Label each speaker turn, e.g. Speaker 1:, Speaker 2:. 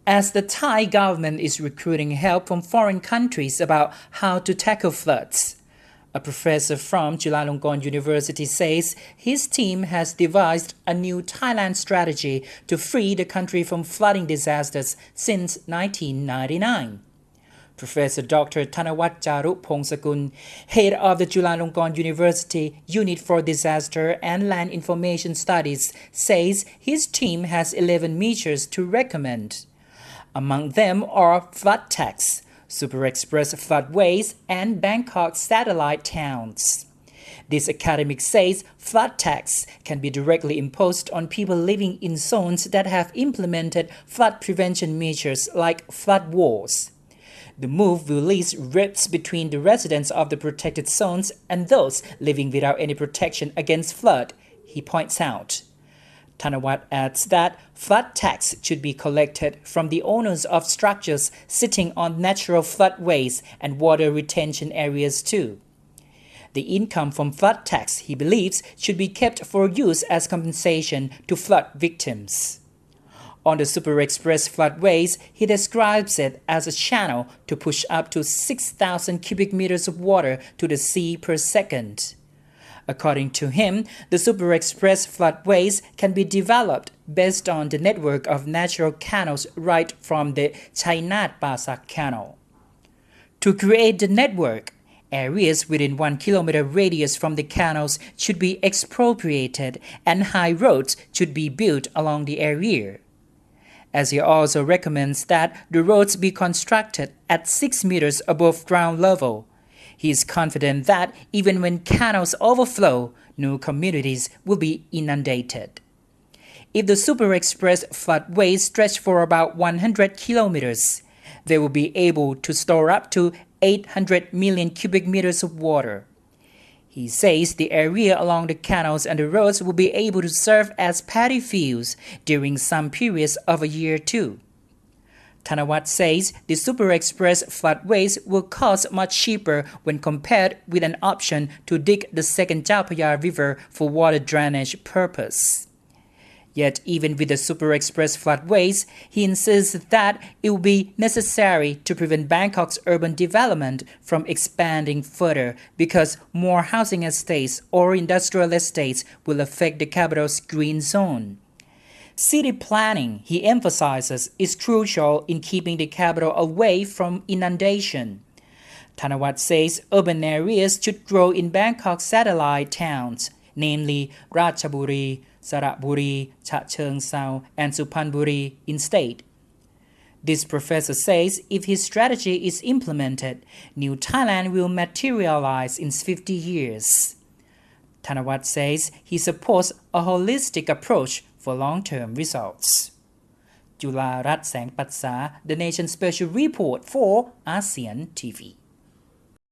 Speaker 1: as the Thai government is recruiting help from foreign countries about how to tackle floods. A professor from Chulalongkorn University says his team has devised a new Thailand strategy to free the country from flooding disasters since 1999. Professor Dr. Thanawat Charu Phongsakul, head of the Chulalongkorn University Unit for Disaster and Land Information Studies, says his team has 11 measures to recommend. Among them are flood tax, super express floodways, and Bangkok satellite towns. This academic says flood tax can be directly imposed on people living in zones that have implemented flood prevention measures like flood walls. The move will ease rifts between the residents of the protected zones and those living without any protection against flood, he points out. Thanawat adds that flood tax should be collected from the owners of structures sitting on natural floodways and water retention areas too. The income from flood tax, he believes, should be kept for use as compensation to flood victims. On the super express floodways, he describes it as a channel to push up to 6,000 cubic meters of water to the sea per second. According to him, the super express floodways can be developed based on the network of natural canals right from the Chainat Pasak Canal. To create the network, areas within 1 kilometer radius from the canals should be expropriated and high roads should be built along the area. As he also recommends that the roads be constructed at 6 meters above ground level. He is confident that even when canals overflow, no communities will be inundated. If the super express floodways stretch for about 100 kilometers, they will be able to store up to 800 million cubic meters of water. He says the area along the canals and the roads will be able to serve as paddy fields during some periods of a year too. Thanawat says the super express floodways will cost much cheaper when compared with an option to dig the second Chao Phraya River for water drainage purpose. Yet even with the super express floodways, he insists that it will be necessary to prevent Bangkok's urban development from expanding further because more housing estates or industrial estates will affect the capital's green zone. City planning, he emphasizes, is crucial in keeping the capital away from inundation. Thanawat says urban areas should grow in Bangkok's satellite towns, namely Ratchaburi, Saratburi, Chacheongseao, and Suphanburi instead. This professor says if his strategy is implemented, New Thailand will materialize in 50 years. Thanawat says he supports a holistic approach for long-term results. Jularat Sangpatsa, The Nation Special Report for ASEAN TV.